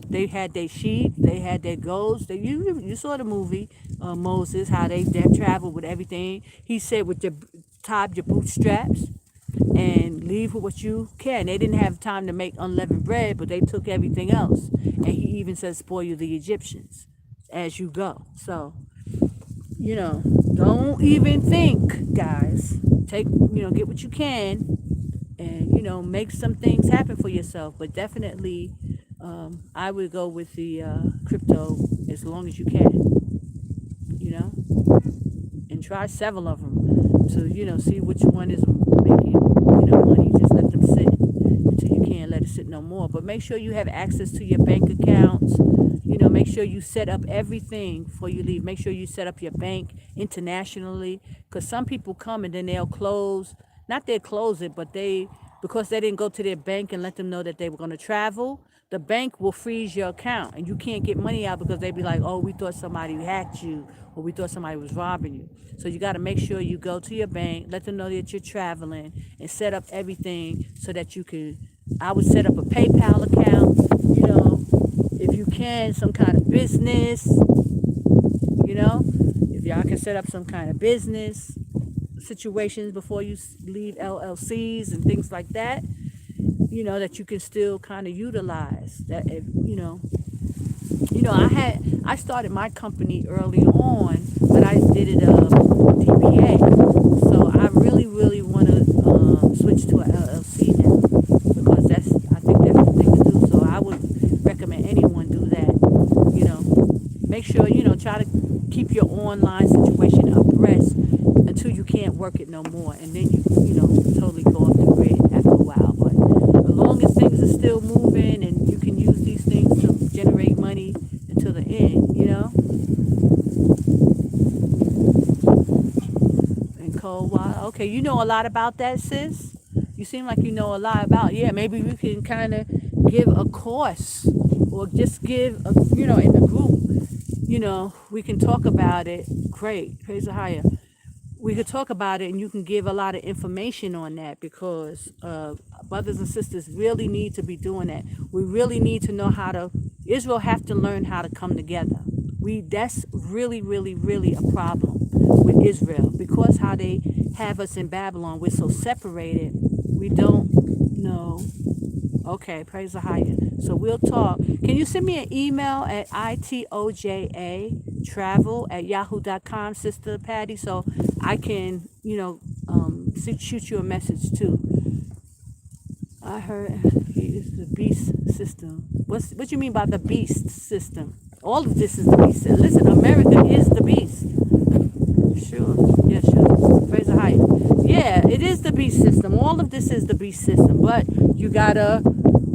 They had their sheep, they had their goats. You saw the movie Moses, how they traveled with everything. He said, tie your bootstraps and leave with what you can. They didn't have time to make unleavened bread, but they took everything else. And he even said, spoil the Egyptians as you go. So, don't even think, guys. Get what you can, and make some things happen for yourself. But definitely, I would go with the crypto as long as you can, and try several of them to see which one is making money. Just let them sit until you can't let it sit no more. But make sure you have access to your bank accounts. Make sure you set up everything before you leave. Make sure you set up your bank internationally, because some people come and then they'll close. Not they'll close it, but because they didn't go to their bank and let them know that they were going to travel, the bank will freeze your account and you can't get money out, because they be like, oh, we thought somebody hacked you, or we thought somebody was robbing you. So you got to make sure you go to your bank, let them know that you're traveling, and set up everything so that you can. I would set up a PayPal account, if you can, some kind of business, if y'all can set up some kind of business situations before you leave, LLCs and things like that, that you can still kind of utilize that. I started my company early on, but I did it DBA. So I really want to switch to an LLC now, because I think that's the thing to do. So I would recommend anyone do that. Make sure try to keep your online situation abreast until you can't work it no more, and then you totally go off the grid after a while. But as long as things are still moving and you can use these things to generate money until the end, And cold water. Okay, you know a lot about that, sis. You seem like you know a lot about. Yeah, maybe we can kind of give a course, or just give in the group. We can talk about it. Great, praise AHAYAH. We could talk about it, and you can give a lot of information on that, because brothers and sisters really need to be doing that. We really need to know Israel have to learn how to come together. That's really, really, really a problem with Israel, because how they have us in Babylon. We're so separated. We don't know. Okay, praise AHAYAH. So we'll talk. Can you send me an email at itojatravel@yahoo.com, Sister Patty, so I can, shoot you a message too. I heard it's the beast system. What you mean by the beast system? All of this is the beast system. Listen, America is the beast. Sure. Yeah, sure. Praise AHAYAH. Yeah, it is the beast system. All of this is the beast system. But you gotta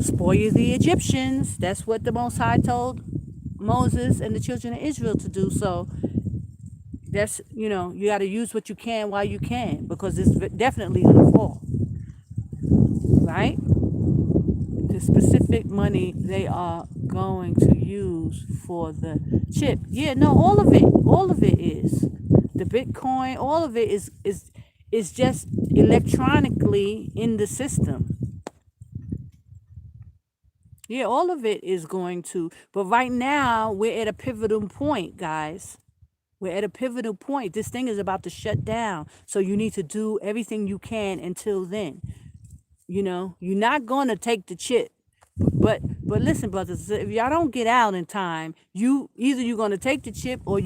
spoil the Egyptians. That's what the Most High told Moses and the children of Israel to do. So that's, you gotta use what you can while you can, because it's definitely gonna fall. Right? The specific money they are going to use for the chip. Yeah, no, all of it is. The Bitcoin, all of it is just electronically in the system. Yeah, all of it is going to. But right now, we're at a pivotal point, guys. We're at a pivotal point. This thing is about to shut down. So you need to do everything you can until then. You're not going to take the chip. But listen, brothers, if y'all don't get out in time, you're going to take the chip, or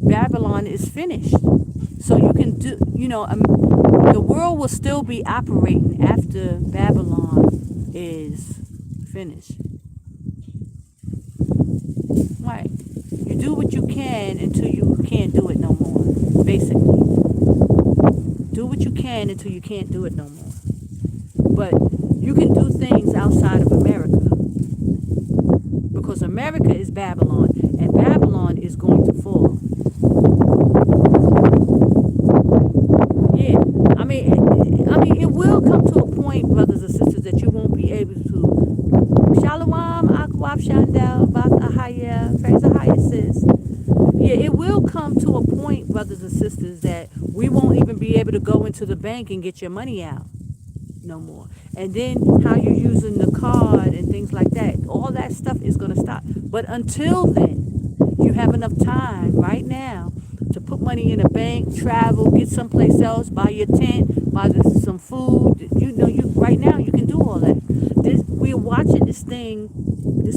Babylon is finished. So you can do, the world will still be operating after Babylon is finished. Right. You do what you can until you can't do it no more, basically. Do what you can until you can't do it no more. But you can do things outside of America, because America is Babylon, and Babylon is going to fall. Yeah, it will come to a point, brothers and sisters, that you won't be able to. Shalom, Akwab Shandal, Bak AHAYAH, praise AHAYAH, sis. Yeah, it will come to a point, brothers and sisters, that we won't even be able to go into the bank and get your money out no more. And then how you're using the card and things like that, all that stuff is going to stop. But until then, you have enough time right now to put money in a bank, travel, get someplace else, buy your tent, buy some food. You right now you can do all that. We're watching this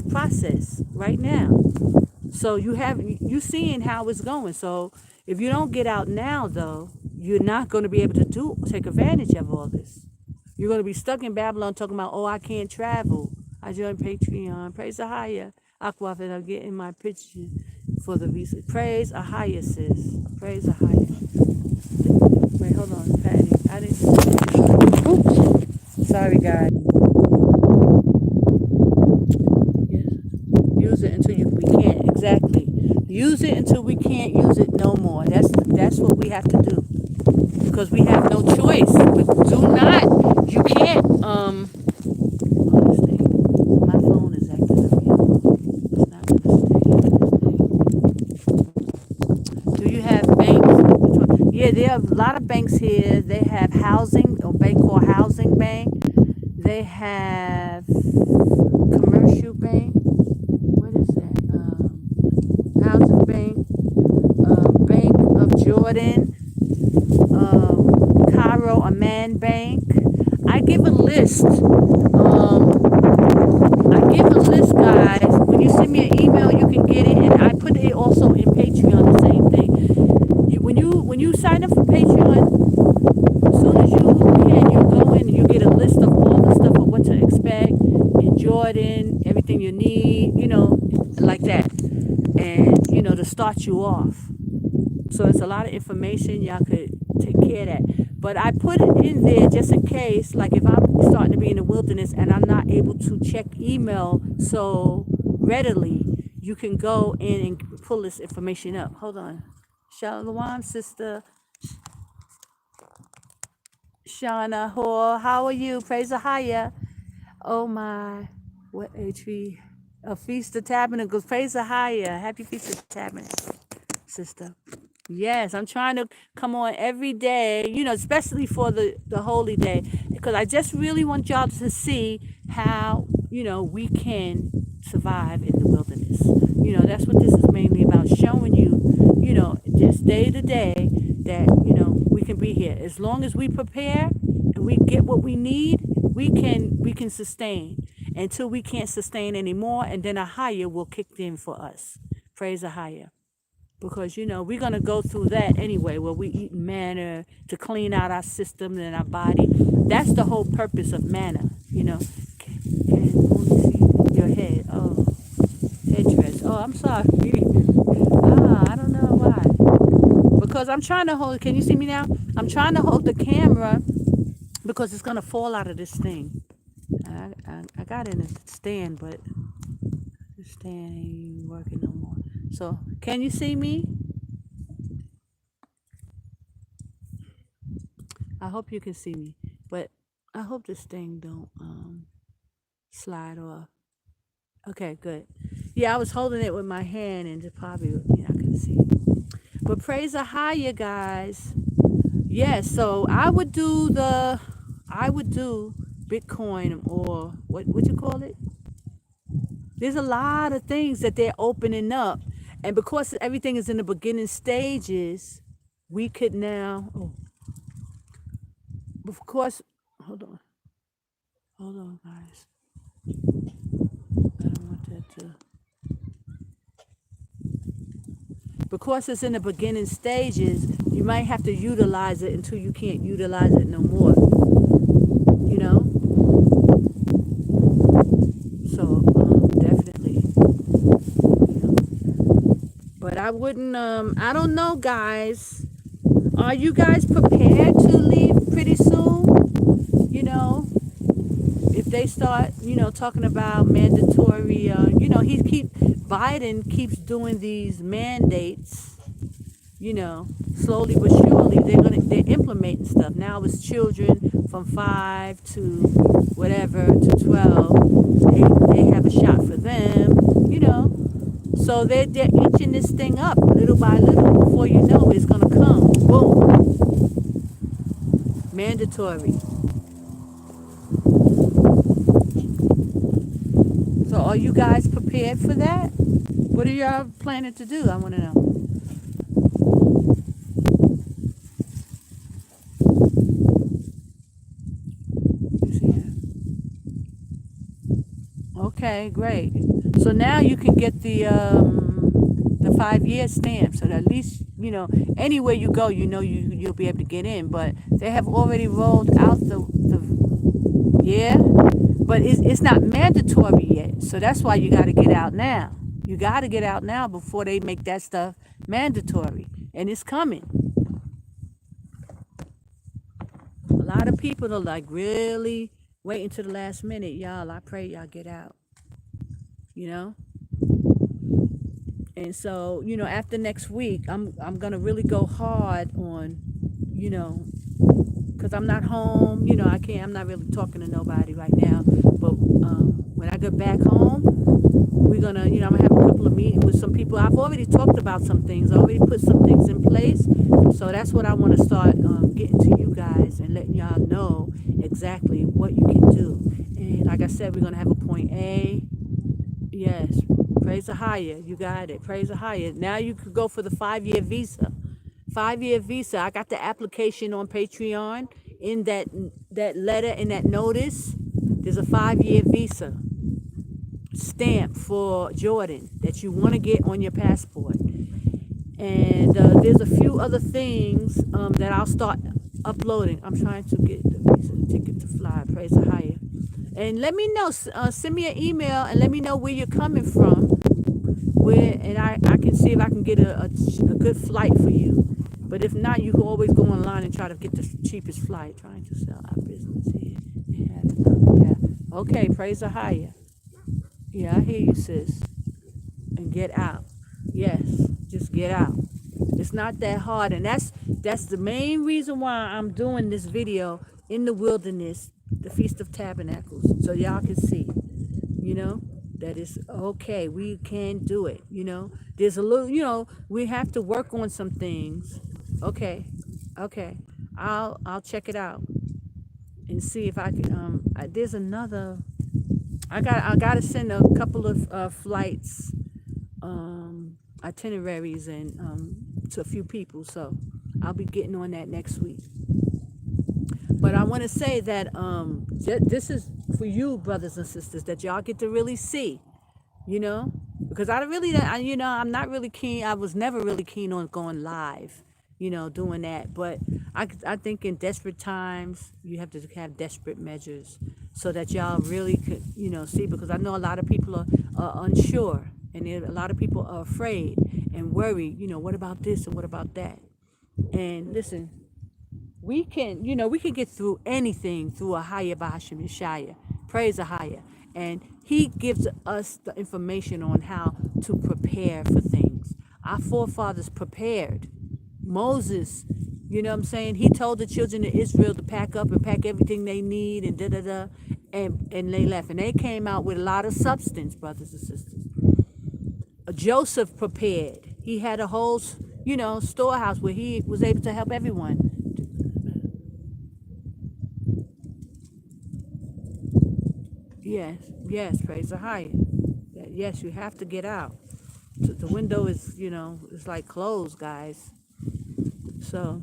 process right now. So you seeing how it's going. So if you don't get out now, though, you're not going to be able to take advantage of all this. You're going to be stuck in Babylon talking about, I can't travel. I joined Patreon. Praise AHAYAH. Aquaf, and I'm getting my picture for the visa. Praise AHAYAH, sis. Praise AHAYAH. Wait, hold on, Patty. I didn't. Oops. Sorry, guys. Yes. Use it until we can't. Exactly. Use it until we can't use it no more. That's what we have to do. Because we have no choice. But you can't, this thing, my phone is acting up here. It's not going to stay. Do you have banks? Yeah, there are a lot of banks here. They have housing, a bank called Housing Bank. They have commercial bank. What is that? Housing Bank. Bank of Jordan. Cairo, Amman Bank. I give a list, guys. When you send me an email, you can get it, and I put it also in Patreon. The same thing. When you sign up for Patreon, as soon as you go in and you get a list of all the stuff of what to expect in Jordan, everything you need, like that, and to start you off. So it's a lot of information. Y'all could take care of that. But I put it in there just in case, like if I'm starting to be in the wilderness and I'm not able to check email so readily, you can go in and pull this information up. Hold on. Shalom, sister. Shauna Hall, how are you? Praise AHAYAH. Oh my, what HV? A Feast of Tabernacles. Praise AHAYAH. Happy Feast of Tabernacles, sister. Yes, I'm trying to come on every day, especially for the holy day, because I just really want y'all to see how, we can survive in the wilderness. That's what this is mainly about, showing you, just day to day that, we can be here. As long as we prepare and we get what we need, we can sustain until we can't sustain anymore, and then AHAYAH will kick in for us. Praise AHAYAH. Because, we're going to go through that anyway, where we eat manna to clean out our system and our body. That's the whole purpose of manna, Can only see your head. Oh, headdress. Oh, I'm sorry. I don't know why. Because I'm trying to hold, can you see me now? I'm trying to hold the camera because it's going to fall out of this thing. I got it in a stand, but the stand ain't working no more. So, can you see me? I hope you can see me, but I hope this thing don't slide off. Okay, good. Yeah, I was holding it with my hand, and it probably, I couldn't see it. But praise AHAYAH, guys. Yes, so I would do Bitcoin, or what you call it? There's a lot of things that they're opening up. And because everything is in the beginning stages, we could now, of course, hold on, guys. I don't want that to, because it's in the beginning stages, you might have to utilize it until you can't utilize it no more, you know? So, definitely. But I wouldn't, I don't know, guys. Are you guys prepared to leave pretty soon? You know, if they start, talking about mandatory, Biden keeps doing these mandates, slowly but surely they're implementing stuff. Now it's children from 5 to whatever to 12. They have a shot for them, So they're inching this thing up little by little. Before you know it's gonna come. Boom. Mandatory. So are you guys prepared for that? What are y'all planning to do? I want to know. Okay, great. So now you can get the 5-year stamp. So that at least, anywhere you go, you'll be able to get in. But they have already rolled out the yeah, but it's not mandatory yet. So that's why you got to get out now. You got to get out now before they make that stuff mandatory. And it's coming. A lot of people are like really waiting to the last minute. Y'all, I pray y'all get out. And so, after next week, I'm gonna really go hard on, because I'm not home. I'm not really talking to nobody right now. But when I get back home, we're gonna, I'm gonna have a couple of meetings with some people. I've already talked about some things. I already put some things in place. So that's what I want to start getting to you guys and letting y'all know exactly what you can do. And like I said, we're gonna have a point A. Yes. Praise AHAYAH. You got it. Praise AHAYAH. Now you could go for the 5-year visa. 5-year visa. I got the application on Patreon. In that letter, in that notice, there's a 5-year visa stamp for Jordan that you want to get on your passport. And there's a few other things that I'll start uploading. I'm trying to get the visa ticket to fly. Praise AHAYAH. And let me know, send me an email and let me know where you're coming from. And I can see if I can get a good flight for you. But if not, you can always go online and try to get the cheapest flight. Trying to sell our business here. Yeah. Okay, praise AHAYAH. Yeah, I hear you, sis. And get out. Yes, just get out. It's not that hard. And that's the main reason why I'm doing this video in the wilderness, the Feast of Tabernacles, so y'all can see, that it's okay. We can do it. There's a little, we have to work on some things. Okay. I'll check it out and see if I can. There's another. I got to send a couple of flights, itineraries, and to a few people. So I'll be getting on that next week. But I want to say that this is for you, brothers and sisters, that y'all get to really see, because I'm not really keen. I was never really keen on going live, doing that. But I think in desperate times, you have to have desperate measures so that y'all really could, see, because I know a lot of people are unsure, and a lot of people are afraid and worried, what about this and what about that? And listen, we can get through anything through AHAYAH Bahasham Yashaya. Praise AHAYAH. And he gives us the information on how to prepare for things. Our forefathers prepared. Moses, you know what I'm saying? He told the children of Israel to pack up and pack everything they need and da-da-da. And they left. And they came out with a lot of substance, brothers and sisters. Joseph prepared. He had a whole, storehouse where he was able to help everyone. Yes, yes, praise the higher. Yes, you have to get out. The window is, it's like closed, guys. So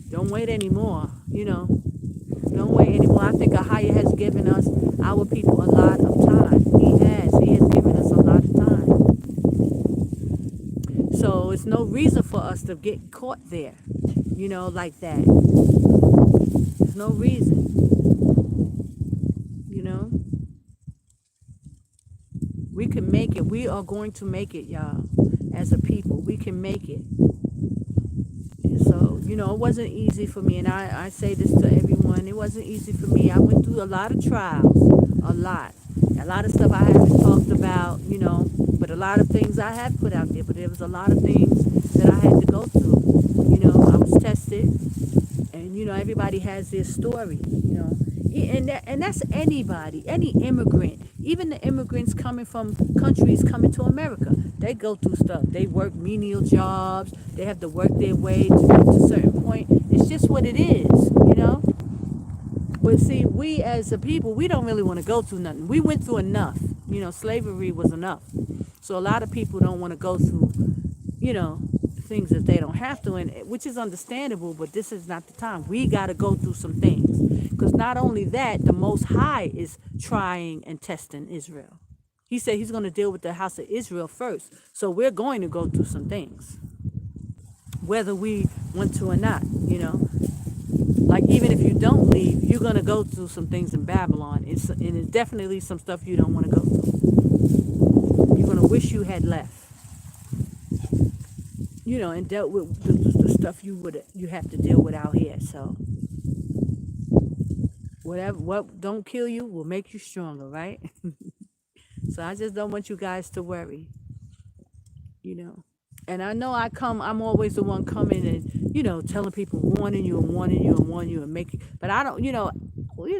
don't wait anymore. Don't wait anymore. I think Ahaya has given us, our people, a lot of time. He has. He has given us a lot of time. So it's no reason for us to get caught there, like that. There's no reason, you know. We can make it. We are going to make it, y'all. As a people, we can make it. And so, it wasn't easy for me. And I say this to everyone. It wasn't easy for me. I went through a lot of trials. A lot. A lot of stuff I haven't talked about, but a lot of things I have put out there. But there was a lot of things that I had to go through. I was tested. And, everybody has their story. And that's anybody, any immigrant, even the immigrants coming from countries coming to America. They go through stuff. They work menial jobs. They have to work their way to get to a certain point. It's just what it is. But see, we as a people, we don't really want to go through nothing. We went through enough. Slavery was enough. So a lot of people don't want to go through, things that they don't have to, and which is understandable, but this is not the time. We got to go through some things. Because not only that, the Most High is trying and testing Israel. He said he's going to deal with the house of Israel first. So we're going to go through some things, whether we want to or not. Like even if you don't leave, you're going to go through some things in Babylon. It's definitely some stuff you don't want to go through. You're going to wish you had left. And dealt with the stuff you have to deal with out here. So what don't kill you will make you stronger, right? So I just don't want you guys to worry. And I know I'm always the one coming and, telling people, warning you and warning you and warning you and making, but I don't,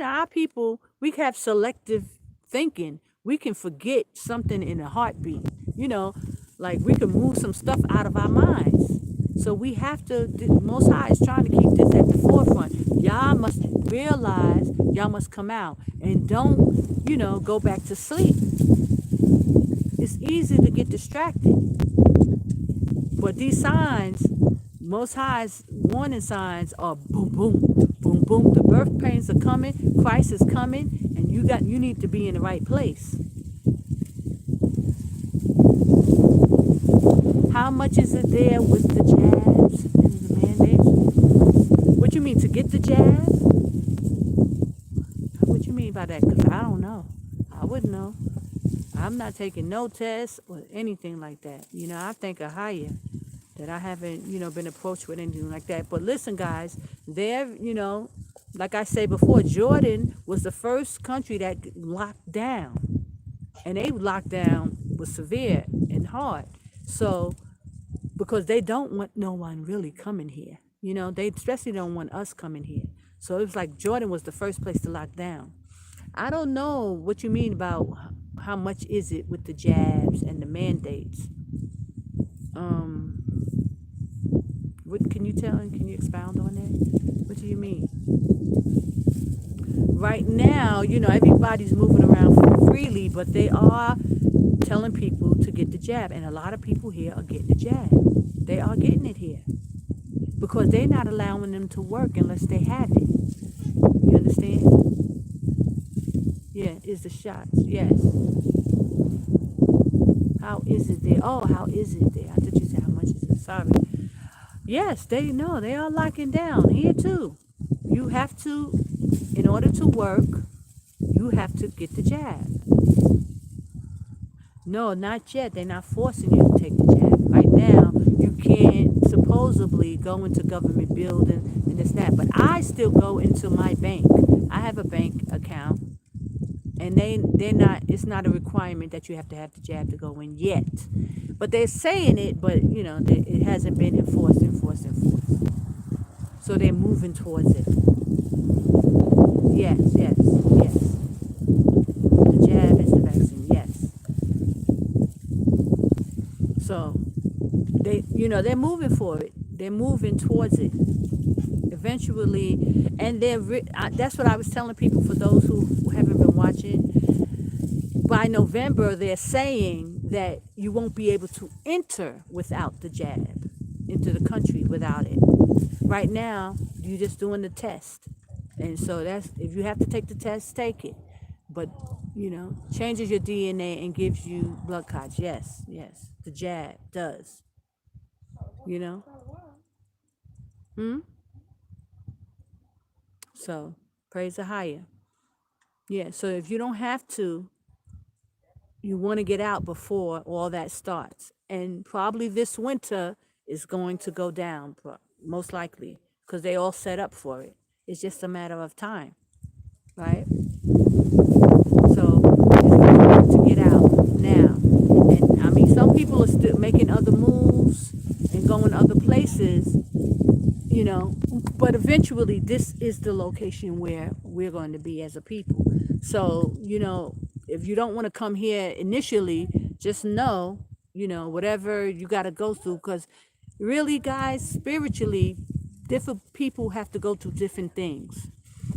our people, we have selective thinking. We can forget something in a heartbeat, like we can move some stuff out of our minds. So we have to, the Most High is trying to keep this at the forefront. Y'all must realize, y'all must come out and don't, go back to sleep. It's easy to get distracted. But these signs, Most High's warning signs are boom, boom, boom, boom. The birth pains are coming, Christ is coming, and you need to be in the right place. How much is it there with the jabs and the mandates? What you mean, to get the jab? What you mean by that? Because I don't know. I wouldn't know. I'm not taking no tests or anything like that. I thank AHAYAH that I haven't, been approached with anything like that. But listen, guys, there, like I say before, Jordan was the first country that locked down. And they locked down was severe and hard. So, because they don't want no one really coming here. They especially don't want us coming here. So it was like Jordan was the first place to lock down. I don't know what you mean about how much is it with the jabs and the mandates. What can you tell and can you expound on that? What do you mean? Right now, everybody's moving around freely, but they are telling people to get the jab, and a lot of people here are getting the jab. They are getting it here because they're not allowing them to work unless they have it. You understand? Yeah, is the shots. Yes. How is it there? Oh, how is it there? I thought you said how much is it? Sorry. Yes, they know. They are locking down here too. You have to, in order to work, you have to get the jab. No, not yet. They're not forcing you to take the jab. Right now, you can't supposedly go into government building and this, that. But I still go into my bank. I have a bank account. And they're not, it's not a requirement that you have to have the jab to go in yet. But they're saying it, but, it hasn't been enforced. So they're moving towards it. Yes. The jab is the vaccine, yes. So, they're moving for it. They're moving towards it. eventually, and then that's what I was telling people, for those who haven't been watching. By November, they're saying that you won't be able to enter without the jab into the country without it. Right now, you're just doing the test. And so that's, if you have to take the test, take it. But, changes your DNA and gives you blood clots. Yes, yes. The jab does. You know? So, praise the higher. Yeah, so if you don't have to, you want to get out before all that starts. And probably this winter is going to go down, most likely, because they all set up for it. It's just a matter of time, right? So it's to get out now. And I mean, some people are still making other moves and going other places, but eventually this is the location where we're going to be as a people. So, if you don't want to come here initially, just know, whatever you got to go through, because really, guys, spiritually, different people have to go through different things.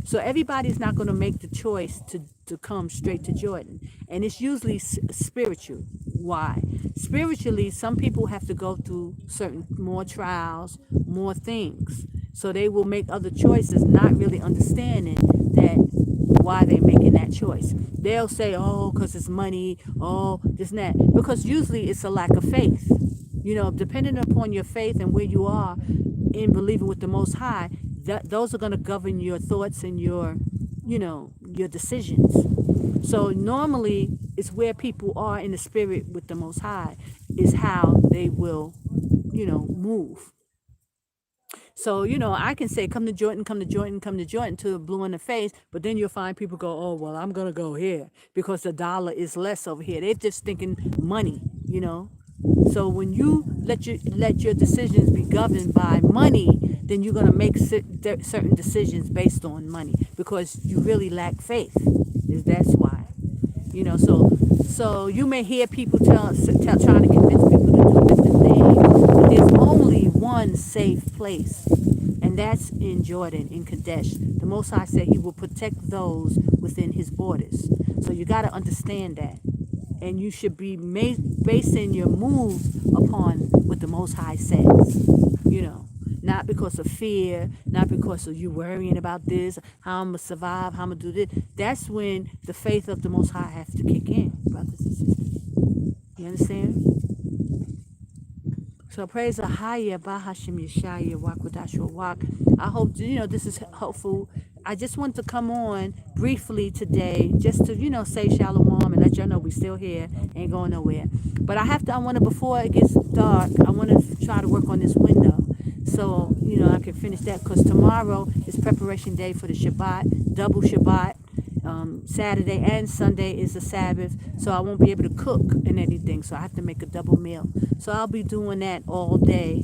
So everybody's not going to make the choice to come straight to Jordan. And it's usually spiritual. Why? Spiritually, some people have to go through certain more trials, more things. So they will make other choices, not really understanding that why they're making that choice. They'll say, oh, because it's money, oh, this and that. Because usually it's a lack of faith. Depending upon your faith and where you are in believing with the Most High, those are going to govern your thoughts and your decisions. So normally it's where people are in the spirit with the Most High is how they will, move. So, I can say, come to Jordan, come to Jordan, come to Jordan, till blue in the face. But then you'll find people go, oh, well, I'm going to go here because the dollar is less over here. They're just thinking money, So when you let your decisions be governed by money, then you're going to make certain decisions based on money because you really lack faith. That's why. So you may hear people trying to convince people to do different things. But there's only one safe place, and that's in Jordan, in Kadesh. The Most High said He will protect those within His borders. So you got to understand that. And you should be basing your moves upon what the Most High says, not because of fear, not because of you worrying about this, how I'm going to survive, how I'm going to do this. That's when the faith of the Most High has to kick in, brothers and sisters. You understand? So praise AHAYAH, Bahashim Yashaya, QADASH, RAWAC. I hope, this is helpful. I just want to come on briefly today just to, say shalom and let y'all know we still here, ain't going nowhere. But I want to, before it gets dark, I want to try to work on this window. So, I can finish that because tomorrow is preparation day for the Shabbat, double Shabbat. Saturday and Sunday is the Sabbath, so I won't be able to cook and anything, so I have to make a double meal. So I'll be doing that all day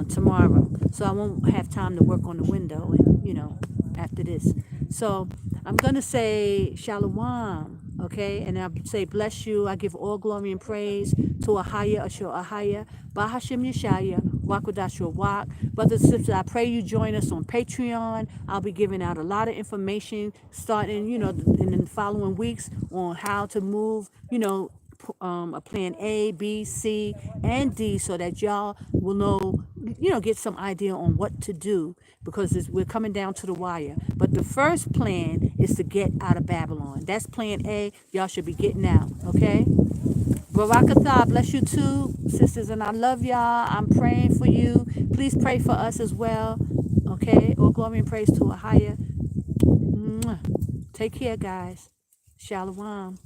tomorrow, so I won't have time to work on the window and after this. So I'm gonna say shalom, okay, and I'll say bless you. I give all glory and praise to AHAYAH, AHAYAH, Bahashim Yashaya, QADASH, RAWAC. Brothers and sisters, I pray you join us on Patreon. I'll be giving out a lot of information starting, in the following weeks on how to move, a plan A, B, C, and D, so that y'all will know, get some idea on what to do, because we're coming down to the wire. But the first plan is to get out of Babylon. That's plan A. Y'all should be getting out, okay? Barakatah, bless you too, sisters, and I love y'all. I'm praying for you. Please pray for us as well, okay? All glory and praise to AHAYAH. Take care, guys. Shalom.